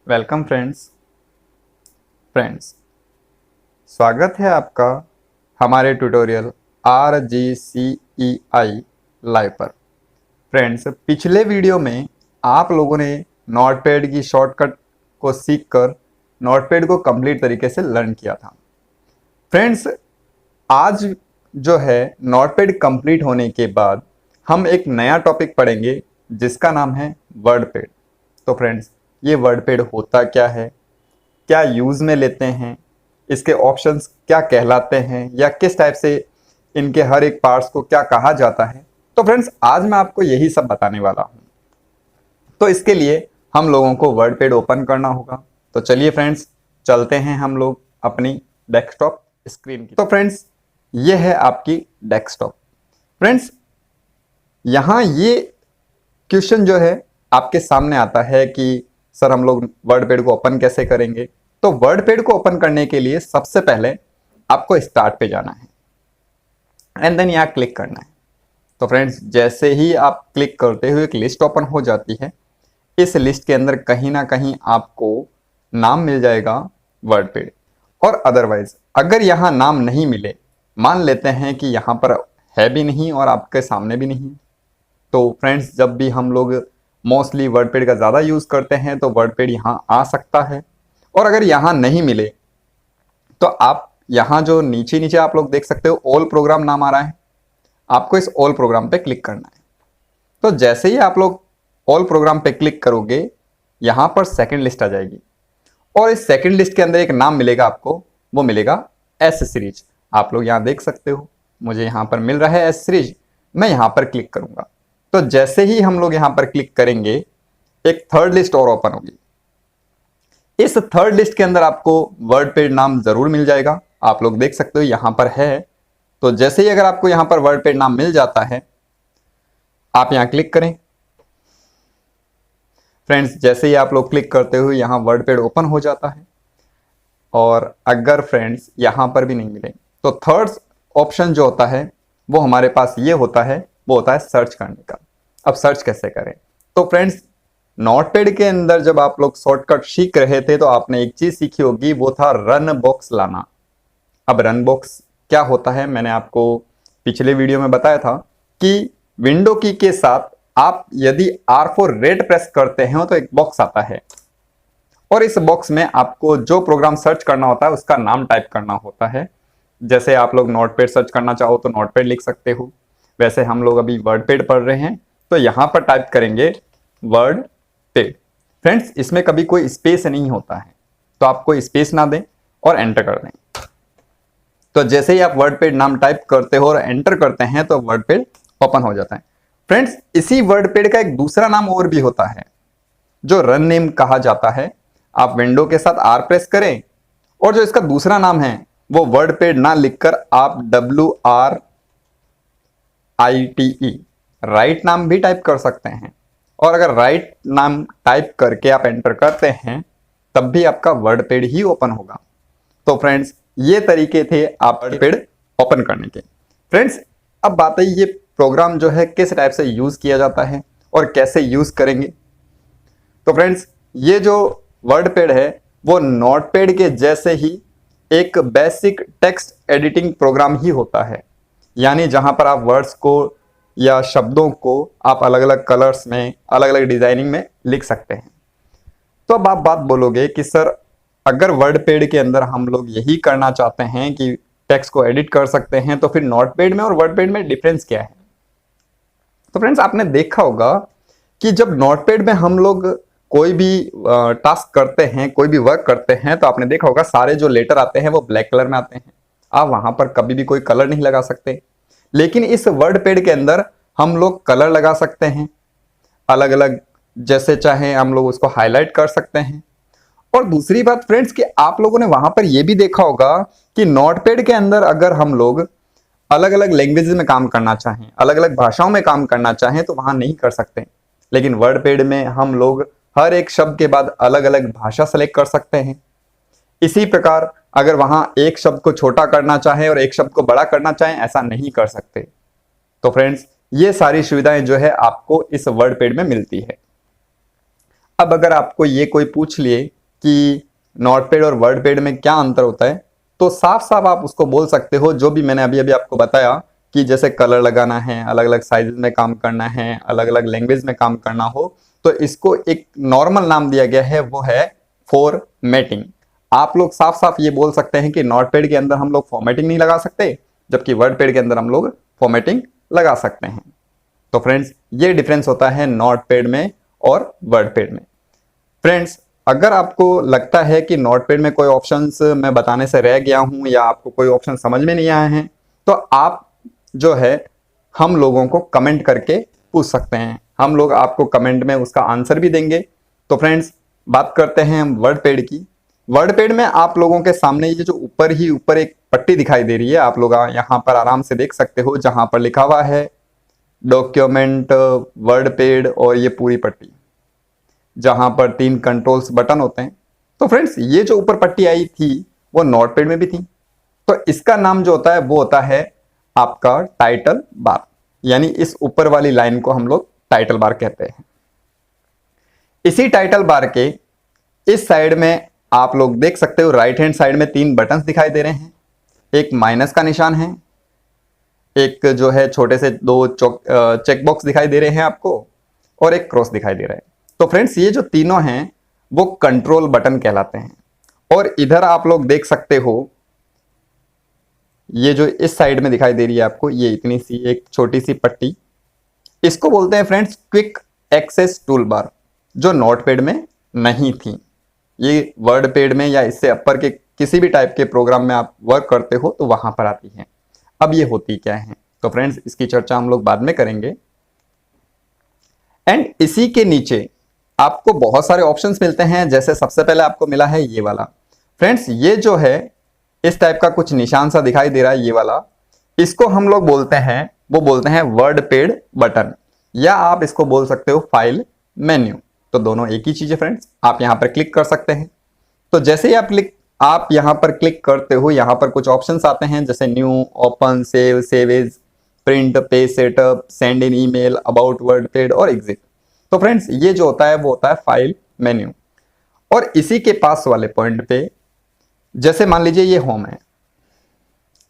Welcome friends स्वागत है आपका हमारे ट्यूटोरियल RGCEI लाइव पर। फ्रेंड्स, पिछले वीडियो में आप लोगों ने नोटपैड की शॉर्टकट को सीखकर नोटपैड को कंप्लीट तरीके से लर्न किया था। फ्रेंड्स, आज जो है नोटपैड कंप्लीट होने के बाद हम एक नया टॉपिक पढ़ेंगे जिसका नाम है वर्डपैड। तो फ्रेंड्स, ये वर्डपैड होता क्या है, क्या यूज़ में लेते हैं, इसके ऑप्शंस क्या कहलाते हैं या किस टाइप से इनके हर एक पार्ट्स को क्या कहा जाता है। तो फ्रेंड्स, आज मैं आपको यही सब बताने वाला हूँ। तो इसके लिए हम लोगों को वर्डपैड ओपन करना होगा। तो चलिए फ्रेंड्स, चलते हैं हम लोग अपनी डेस्कटॉप स्क्रीन की। तो फ्रेंड्स, ये है आपकी डेस्कटॉप। फ्रेंड्स, यहाँ ये क्वेश्चन जो है आपके सामने आता है कि सर हम लोग वर्डपैड को ओपन कैसे करेंगे। तो वर्डपैड को ओपन करने के लिए सबसे पहले आपको स्टार्ट पे जाना है एंड देन यहाँ क्लिक करना है। तो फ्रेंड्स, जैसे ही आप क्लिक करते हुए एक लिस्ट ओपन हो जाती है। इस लिस्ट के अंदर कहीं ना कहीं आपको नाम मिल जाएगा वर्डपैड। और अदरवाइज अगर यहाँ नाम नहीं मिले, मान लेते हैं कि यहाँ पर है भी नहीं और आपके सामने भी नहीं, तो फ्रेंड्स जब भी हम लोग मोस्टली वर्डपैड का ज़्यादा यूज़ करते हैं तो वर्डपैड यहाँ आ सकता है। और अगर यहाँ नहीं मिले तो आप यहाँ जो नीचे नीचे आप लोग देख सकते हो ऑल प्रोग्राम नाम आ रहा है, आपको इस ऑल प्रोग्राम पे क्लिक करना है। तो जैसे ही आप लोग ऑल प्रोग्राम पे क्लिक करोगे, यहाँ पर सेकंड लिस्ट आ जाएगी और इस सेकंड लिस्ट के अंदर एक नाम मिलेगा आपको, वो मिलेगा एस सीरीज। आप लोग यहाँ देख सकते हो, मुझे यहाँ पर मिल रहा है एस सीरीज। मैं यहाँ पर क्लिक करूंगा। तो जैसे ही हम लोग यहां पर क्लिक करेंगे, एक थर्ड लिस्ट और ओपन होगी। इस थर्ड लिस्ट के अंदर आपको वर्डपैड नाम जरूर मिल जाएगा। आप लोग देख सकते हो यहां पर है। तो जैसे ही अगर आपको यहां पर वर्डपैड नाम मिल जाता है, आप यहां क्लिक करें। फ्रेंड्स, जैसे ही आप लोग क्लिक करते हुए यहां वर्डपैड ओपन हो जाता है। और अगर फ्रेंड्स यहां पर भी नहीं मिले तो थर्ड ऑप्शन जो होता है वो हमारे पास ये होता है, वो होता है सर्च करने का। अब सर्च कैसे करें? तो फ्रेंड्स, नोटपैड के अंदर जब आप लोग शॉर्टकट सीख रहे थे तो आपने एक चीज सीखी होगी, वो था रन बॉक्स लाना। अब रन बॉक्स क्या होता है, मैंने आपको पिछले वीडियो में बताया था कि विंडो की के साथ आप यदि R4 रेड प्रेस करते हैं तो एक बॉक्स आता है और इस बॉक्स में आपको जो प्रोग्राम सर्च करना होता है उसका नाम टाइप करना होता है। जैसे आप लोग नोटपैड सर्च करना चाहो तो नोटपैड लिख सकते हो। वैसे हम लोग अभी वर्डपैड पढ़ रहे हैं तो यहां पर टाइप करेंगे वर्डपैड। फ्रेंड्स, इसमें कभी कोई स्पेस नहीं होता है, तो आप कोई स्पेस ना दें और एंटर कर दें। तो जैसे ही आप वर्डपैड नाम टाइप करते हो और एंटर करते हैं तो वर्डपैड ओपन हो जाता है। फ्रेंड्स, इसी वर्डपैड का एक दूसरा नाम और भी होता है जो रन नेम कहा जाता है। आप विंडो के साथ R प्रेस करें और जो इसका दूसरा नाम है वो वर्डपैड ना लिखकर आप WRITE राइट नाम भी टाइप कर सकते हैं। और अगर राइट नाम टाइप करके आप एंटर करते हैं तब भी आपका वर्डपैड ही ओपन होगा। तो फ्रेंड्स, ये तरीके थे आप वर्डपैड ओपन करने के। फ्रेंड्स, अब बात है ये प्रोग्राम जो है किस टाइप से यूज किया जाता है और कैसे यूज करेंगे। तो फ्रेंड्स, ये जो वर्डपैड है वो नोटपैड के जैसे ही एक बेसिक टेक्स्ट एडिटिंग प्रोग्राम ही होता है, यानी जहां पर आप वर्ड्स को या शब्दों को आप अलग अलग कलर्स में, अलग अलग डिजाइनिंग में लिख सकते हैं। तो अब आप बात बोलोगे कि सर अगर वर्डपैड के अंदर हम लोग यही करना चाहते हैं कि टेक्स्ट को एडिट कर सकते हैं, तो फिर नोटपैड में और वर्डपैड में डिफरेंस क्या है? तो फ्रेंड्स, आपने देखा होगा कि जब नोटपैड में हम लोग कोई भी टास्क करते हैं, कोई भी वर्क करते हैं, तो आपने देखा होगा सारे जो लेटर आते हैं वो ब्लैक कलर में आते हैं। आप वहां पर कभी भी कोई कलर नहीं लगा सकते। लेकिन इस वर्डपैड के अंदर हम लोग कलर लगा सकते हैं, अलग अलग, जैसे चाहे हम लोग उसको हाईलाइट कर सकते हैं। और दूसरी बात फ्रेंड्स कि आप लोगों ने वहां पर यह भी देखा होगा कि नोटपैड के अंदर अगर हम लोग अलग अलग लैंग्वेजेस में काम करना चाहें, अलग अलग भाषाओं में काम करना चाहें तो वहां नहीं कर सकते। लेकिन वर्डपैड में हम लोग हर एक शब्द के बाद अलग अलग भाषा सेलेक्ट कर सकते हैं। इसी प्रकार अगर वहां एक शब्द को छोटा करना चाहे और एक शब्द को बड़ा करना चाहे, ऐसा नहीं कर सकते। तो फ्रेंड्स, ये सारी सुविधाएं जो है आपको इस वर्डपैड में मिलती है। अब अगर आपको ये कोई पूछ लिए कि नोटपैड और वर्डपैड में क्या अंतर होता है, तो साफ साफ आप उसको बोल सकते हो जो भी मैंने अभी अभी आपको बताया कि जैसे कलर लगाना है, अलग अलग साइज में काम करना है, अलग अलग लैंग्वेज में काम करना हो, तो इसको एक नॉर्मल नाम दिया गया है, वो है फॉर्मेटिंग। आप लोग साफ साफ ये बोल सकते हैं कि नोटपैड के अंदर हम लोग फॉर्मेटिंग नहीं लगा सकते, जबकि वर्डपैड के अंदर हम लोग फॉर्मेटिंग लगा सकते हैं। तो फ्रेंड्स ये डिफरेंस होता है नोटपैड में और वर्डपैड में। फ्रेंड्स अगर आपको लगता है कि नोटपैड में कोई ऑप्शंस मैं बताने से रह गया हूं या आपको कोई ऑप्शन समझ में नहीं आए हैं, तो आप जो है हम लोगों को कमेंट करके पूछ सकते हैं, हम लोग आपको कमेंट में उसका आंसर भी देंगे। तो फ्रेंड्स बात करते हैं हम वर्डपैड की। वर्डपैड में आप लोगों के सामने ये जो ऊपर एक पट्टी दिखाई दे रही है, आप लोग यहाँ पर आराम से देख सकते हो, जहां पर लिखा हुआ है डॉक्यूमेंट वर्डपैड और ये पूरी पट्टी, जहां पर 3 कंट्रोल्स बटन होते हैं। तो फ्रेंड्स ये जो ऊपर पट्टी आई थी वो नोटपैड में भी थी, तो इसका नाम जो होता है वो होता है आपका टाइटल बार, यानी इस ऊपर वाली लाइन को हम लोग टाइटल बार कहते हैं। इसी टाइटल बार के इस साइड में आप लोग देख सकते हो राइट हैंड साइड में 3 बटन्स दिखाई दे रहे हैं, एक माइनस का निशान है, एक जो है छोटे से 2 चेक बॉक्स दिखाई दे रहे हैं आपको, और एक क्रॉस दिखाई दे रहा है। तो फ्रेंड्स ये जो तीनों हैं वो कंट्रोल बटन कहलाते हैं। और इधर आप लोग देख सकते हो ये जो इस साइड में दिखाई दे रही है आपको, ये इतनी सी एक छोटी सी पट्टी, इसको बोलते हैं friends quick access tool bar, जो नोटपैड में नहीं थी। ये वर्डपैड में या इससे अपर के किसी भी टाइप के प्रोग्राम में आप वर्क करते हो तो वहां पर आती है। अब ये होती क्या है, तो फ्रेंड्स इसकी चर्चा हम लोग बाद में करेंगे। एंड इसी के नीचे आपको बहुत सारे ऑप्शंस मिलते हैं, जैसे सबसे पहले आपको मिला है ये वाला। फ्रेंड्स ये जो है इस टाइप का कुछ निशान सा दिखाई दे रहा है, ये वाला, इसको हम लोग बोलते हैं, वो बोलते हैं वर्डपैड बटन, या आप इसको बोल सकते हो फाइल मेन्यू। तो दोनों एक ही चीज है फ्रेंड्स। आप यहां पर क्लिक कर सकते हैं, तो जैसे ही आप यहां पर क्लिक करते हो, यहां पर कुछ ऑप्शंस आते हैं, जैसे new, open, save, save as, print, page setup, send in email, about WordPad और एग्जिट। तो फ्रेंड्स ये जो होता है वो होता है फाइल मेन्यू। और इसी के पास वाले पॉइंट पे, जैसे मान लीजिए ये होम है,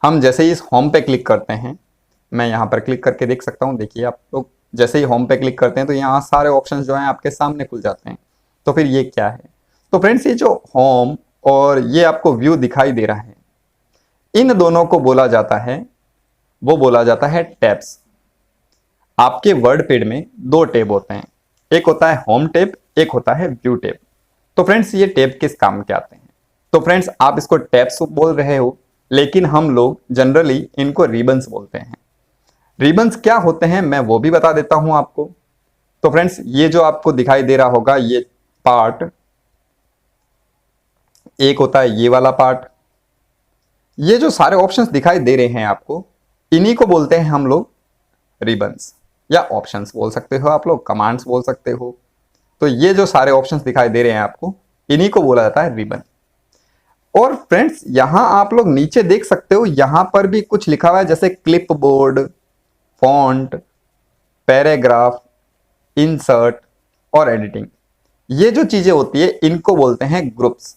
हम जैसे ही इस होम पे क्लिक करते हैं, मैं यहां पर क्लिक करके देख सकता हूं, देखिए आप लोग जैसे ही होम पे क्लिक करते हैं तो यहाँ सारे ऑप्शंस जो हैं आपके सामने खुल जाते हैं। तो फिर ये क्या है, तो फ्रेंड्स ये जो होम और ये आपको व्यू दिखाई दे रहा है, इन दोनों को बोला जाता है, वो बोला जाता है टैब्स। आपके वर्डपैड में 2 टैब होते हैं, एक होता है होम टैब, एक होता है व्यू टैब। तो फ्रेंड्स ये टैब किस काम के आते हैं, तो फ्रेंड्स आप इसको टैब्स बोल रहे हो, लेकिन हम लोग जनरली इनको रिबन्स बोलते हैं। रिबन्स क्या होते हैं मैं वो भी बता देता हूं आपको। तो फ्रेंड्स ये जो आपको दिखाई दे रहा होगा, ये पार्ट, एक होता है ये वाला पार्ट, ये जो सारे ऑप्शंस दिखाई दे रहे हैं आपको, इन्हीं को बोलते हैं हम लोग रिबन्स, या ऑप्शंस बोल सकते हो आप लोग, कमांड्स बोल सकते हो। तो ये जो सारे ऑप्शंस दिखाई दे रहे हैं आपको, इन्हीं को बोला जाता है रिबन। और फ्रेंड्स यहां आप लोग नीचे देख सकते हो, यहां पर भी कुछ लिखा हुआ है, जैसे clip board, font, paragraph, insert और एडिटिंग। ये जो चीजें होती है इनको बोलते हैं ग्रुप्स।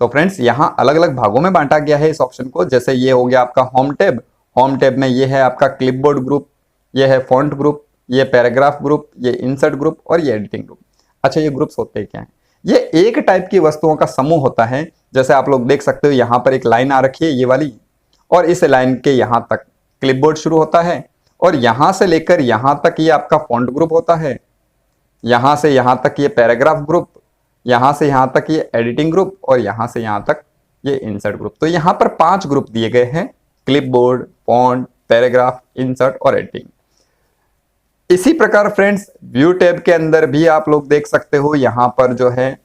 तो फ्रेंड्स यहां अलग अलग भागों में बांटा गया है इस ऑप्शन को, जैसे ये हो गया आपका होम टैब, होम टैब में ये है आपका क्लिपबोर्ड ग्रुप, ये है फॉन्ट ग्रुप, ये पैराग्राफ ग्रुप, ये इंसर्ट ग्रुप और ये एडिटिंग ग्रुप। अच्छा ये ग्रुप्स होते क्या हैं, ये एक टाइप की वस्तुओं का समूह होता है। जैसे आप लोग देख सकते हो यहां पर एक लाइन आ रखी है ये वाली, और इस लाइन के यहां तक क्लिपबोर्ड शुरू होता है, और यहां से लेकर यहां तक ये आपका फॉन्ट ग्रुप होता है, यहां से यहां तक ये पैराग्राफ ग्रुप, यहां से यहां तक ये एडिटिंग ग्रुप, और यहां से यहां तक ये इंसर्ट ग्रुप। तो यहां पर 5 ग्रुप दिए गए हैं, क्लिपबोर्ड, फॉन्ट, पैराग्राफ, इंसर्ट और एडिटिंग। इसी प्रकार फ्रेंड्स व्यू टैब के अंदर भी आप लोग देख सकते हो, यहां पर जो है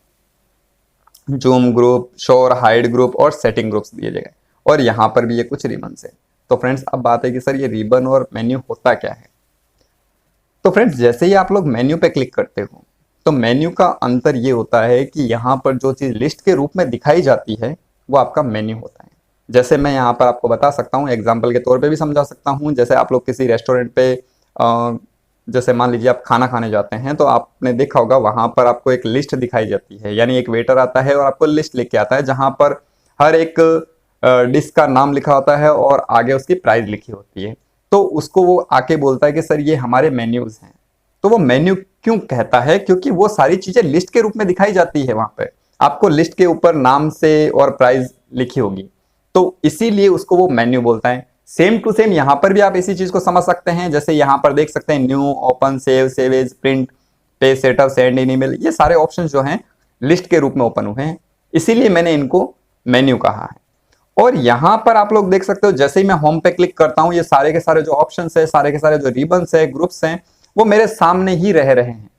जूम ग्रुप, शो और हाइड ग्रुप और सेटिंग ग्रुप्स दिए गए, और यहां पर भी ये कुछ रिबन्स है। तो फ्रेंड्स अब बात है कि सर ये रिबन और मेन्यू होता क्या है। तो फ्रेंड्स जैसे ही आप लोग मेन्यू पे क्लिक करते हो, तो मेन्यू का अंतर ये होता है कि यहाँ पर जो चीज लिस्ट के रूप में दिखाई जाती है वो आपका मेन्यू होता है। जैसे मैं यहाँ पर आपको बता सकता हूँ, एग्जाम्पल के तौर पे भी समझा सकता हूँ। जैसे आप लोग किसी रेस्टोरेंट पे जैसे मान लीजिए आप खाना खाने जाते हैं तो आपने देखा होगा वहां पर आपको एक लिस्ट दिखाई जाती है, यानी एक वेटर आता है और आपको लिस्ट लेके आता है जहां पर हर एक डिश का नाम लिखा होता है और आगे उसकी प्राइस लिखी होती है। तो उसको वो आके बोलता है कि सर ये हमारे मेन्यूज हैं। तो वो मेन्यू क्यों कहता है? क्योंकि वो सारी चीजें लिस्ट के रूप में दिखाई जाती है, वहां पे आपको लिस्ट के ऊपर नाम से और प्राइस लिखी होगी, तो इसीलिए उसको वो मेन्यू बोलता है। सेम टू सेम यहां पर भी आप इसी चीज को समझ सकते हैं। जैसे यहां पर देख सकते हैं new, open, save, save as, print, page, setup, send in email, ये सारे ऑप्शंस जो हैं लिस्ट के रूप में ओपन हुए हैं, इसीलिए मैंने इनको मेन्यू कहा है। और यहां पर आप लोग देख सकते हो जैसे ही मैं होम पे क्लिक करता हूं, ये सारे के सारे जो ऑप्शंस है, सारे के सारे जो रिबन्स है, ग्रुप्स हैं, वो मेरे सामने ही रह रहे हैं।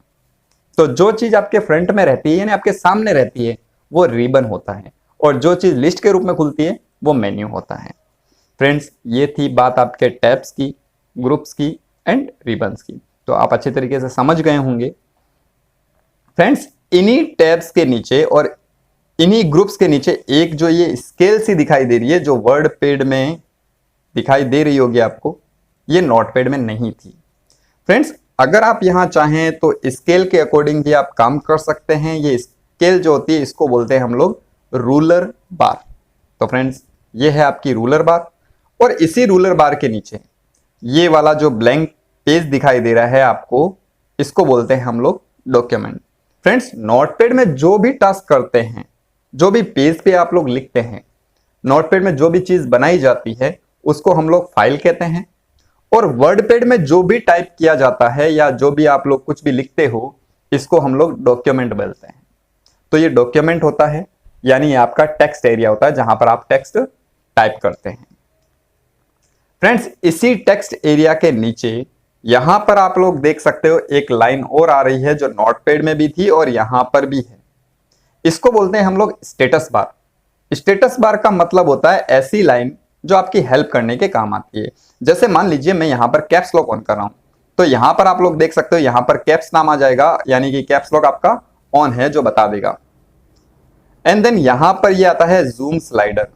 तो जो चीज आपके फ्रंट में रहती है यानी आपके सामने रहती है वो रिबन होता है, और जो चीज लिस्ट के रूप में खुलती है वो मेन्यू होता है। फ्रेंड्स, ये थी बात आपके टैब्स की, ग्रुप्स की एंड रिबन्स की। तो आप अच्छे तरीके से समझ गए होंगे। फ्रेंड्स, इन्हीं टैब्स के नीचे और इन्हीं ग्रुप्स के नीचे एक जो ये स्केल सी दिखाई दे रही है, जो वर्ड पैड में दिखाई दे रही होगी आपको, ये नोटपैड में नहीं थी। फ्रेंड्स, अगर आप यहां चाहें तो स्केल के अकॉर्डिंग भी आप काम कर सकते हैं। ये स्केल जो होती है इसको बोलते हैं हम लोग रूलर बार। तो फ्रेंड्स, ये है आपकी रूलर बार, और इसी रूलर बार के नीचे ये वाला जो ब्लैंक पेज दिखाई दे रहा है आपको, इसको बोलते हैं हम लोग डॉक्यूमेंट। फ्रेंड्स, नोटपैड में जो भी टास्क करते हैं, जो भी पेज पे आप लोग लिखते हैं, नोटपैड में जो भी चीज बनाई जाती है उसको हम लोग फाइल कहते हैं। और वर्डपैड में जो भी टाइप किया जाता है या जो भी आप लोग कुछ भी लिखते हो, इसको हम लोग डॉक्यूमेंट बोलते हैं। तो ये डॉक्यूमेंट होता है, यानी ये आपका टेक्स्ट एरिया होता है जहां पर आप टेक्स्ट टाइप करते हैं। फ्रेंड्स, इसी टेक्स्ट एरिया के नीचे यहां पर आप लोग देख सकते हो एक लाइन और आ रही है जो नोटपैड में भी थी और यहां पर भी है। इसको बोलते हैं हम लोग स्टेटस बार। स्टेटस बार का मतलब होता है ऐसी लाइन जो आपकी हेल्प करने के काम आती है। जैसे मान लीजिए मैं यहां पर कैप्स लॉक ऑन कर रहा हूं, तो यहां पर आप लोग देख सकते हो यहां पर कैप्स नाम आ जाएगा, यानी कि कैप्स लॉक आपका ऑन है जो बता देगा। एंड देन यहां पर ये आता है zoom slider.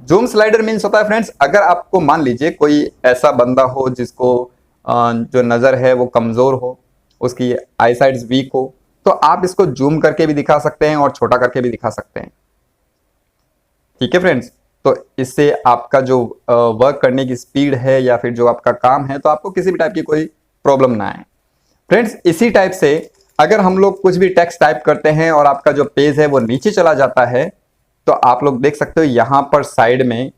Zoom slider means होता है फ्रेंड्स, अगर आपको मान लीजिए कोई ऐसा बंदा हो जिसको जो नजर है वो कमजोर हो, उसकी आई साइड्स वीक हो, तो आप इसको जूम करके भी दिखा सकते हैं और छोटा करके भी दिखा सकते हैं। ठीक है फ्रेंड्स, तो इससे आपका जो वर्क करने की स्पीड है या फिर जो आपका काम है, तो आपको किसी भी टाइप की कोई प्रॉब्लम ना आए। फ्रेंड्स, इसी टाइप से अगर हम लोग कुछ भी टेक्स्ट टाइप करते हैं और आपका जो पेज है वो नीचे चला जाता है, तो आप लोग देख सकते हो यहां पर साइड में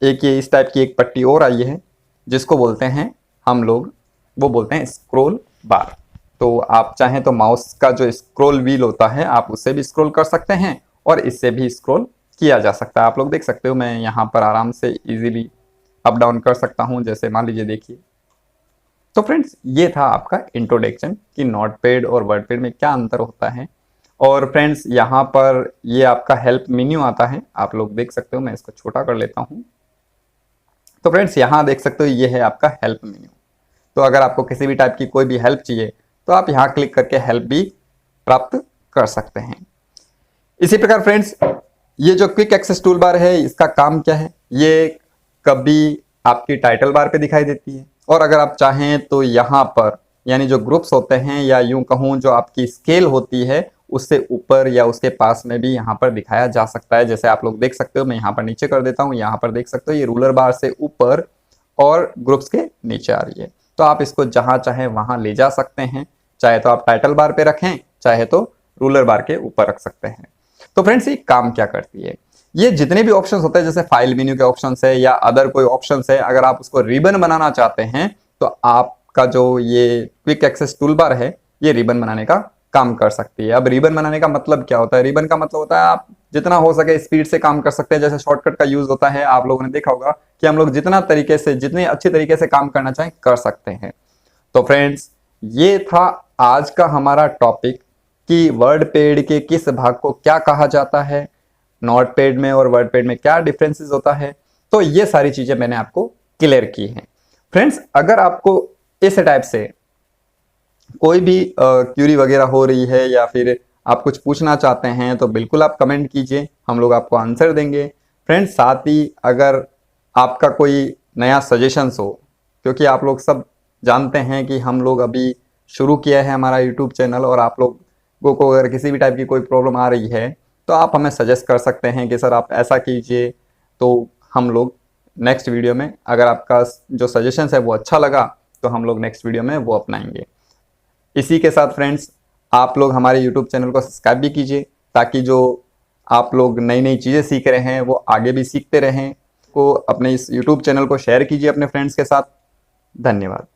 एक ये इस टाइप की एक पट्टी और आई है जिसको बोलते हैं हम लोग, वो बोलते हैं स्क्रॉल बार। तो आप चाहें तो माउस का जो स्क्रॉल व्हील होता है आप उससे भी स्क्रॉल कर सकते हैं और इससे भी स्क्रॉल किया जा सकता है। आप लोग देख सकते हो मैं यहाँ पर आराम से इजीली अप डाउन कर सकता हूँ, जैसे मान लीजिए देखिए। तो फ्रेंड्स, ये था आपका इंट्रोडक्शन कि नोटपैड और वर्डपैड में क्या अंतर होता है। और फ्रेंड्स, यहाँ पर ये आपका हेल्प मेन्यू आता है, आप लोग देख सकते हो। मैं इसको छोटा कर लेता हूँ। तो फ्रेंड्स, यहाँ देख सकते हो ये है आपका हेल्प मेन्यू। तो अगर आपको किसी भी टाइप की कोई भी हेल्प चाहिए तो आप यहाँ क्लिक करके हेल्प भी प्राप्त कर सकते हैं। इसी प्रकार फ्रेंड्स, ये जो क्विक एक्सेस टूल बार है इसका काम क्या है? ये कभी आपकी टाइटल बार पे दिखाई देती है, और अगर आप चाहें तो यहाँ पर यानी जो ग्रुप्स होते हैं या यूं कहूँ जो आपकी स्केल होती है उससे ऊपर या उसके पास में भी यहाँ पर दिखाया जा सकता है। जैसे आप लोग देख सकते हो, मैं यहाँ पर नीचे कर देता हूँ, यहाँ पर देख सकते हो ये रूलर बार से ऊपर और ग्रुप्स के नीचे आ रही है। तो आप इसको जहां चाहे वहां ले जा सकते हैं, चाहे तो आप टाइटल बार पे रखें, चाहे तो रूलर बार के ऊपर रख सकते हैं। तो फ्रेंड्स, ये काम क्या करती है? ये जितने भी ऑप्शंस होते हैं, जैसे फाइल मेन्यू के ऑप्शंस है या अदर कोई ऑप्शंस है, अगर आप उसको रिबन बनाना चाहते हैं तो आपका जो ये क्विक एक्सेस टूल बार है ये रिबन बनाने का काम कर सकती है। अब रिबन बनाने का मतलब क्या होता है? रिबन का मतलब होता है आप जितना हो सके स्पीड से काम कर सकते हैं। जैसे शॉर्टकट का यूज होता है, आप लोगों ने देखा होगा कि हम लोग जितना तरीके से, जितने अच्छे तरीके से काम करना चाहें कर सकते हैं। तो फ्रेंड्स, ये था आज का हमारा टॉपिक कि वर्डपैड के किस भाग को क्या कहा जाता है, नोटपैड में और वर्डपैड में क्या डिफरेंसेस होता है। तो ये सारी चीजें मैंने आपको क्लियर की हैं। फ्रेंड्स, अगर आपको इस टाइप से कोई भी क्यूरी वगैरह हो रही है या फिर आप कुछ पूछना चाहते हैं तो बिल्कुल आप कमेंट कीजिए, हम लोग आपको आंसर देंगे। फ्रेंड्स, साथ ही अगर आपका कोई नया सजेशंस हो, क्योंकि आप लोग सब जानते हैं कि हम लोग अभी शुरू किया है हमारा यूट्यूब चैनल, और आप लोगों को अगर किसी भी टाइप की कोई प्रॉब्लम आ रही है तो आप हमें सजेस्ट कर सकते हैं कि सर आप ऐसा कीजिए, तो हम लोग नेक्स्ट वीडियो में, अगर आपका जो सजेशन है वो अच्छा लगा तो हम लोग नेक्स्ट वीडियो में वो अपनाएंगे। इसी के साथ फ्रेंड्स, आप लोग हमारे यूट्यूब चैनल को सब्सक्राइब भी कीजिए, ताकि जो आप लोग नई नई चीज़ें सीख रहे हैं वो आगे भी सीखते रहें। को अपने इस यूट्यूब चैनल को शेयर कीजिए अपने फ्रेंड्स के साथ। धन्यवाद।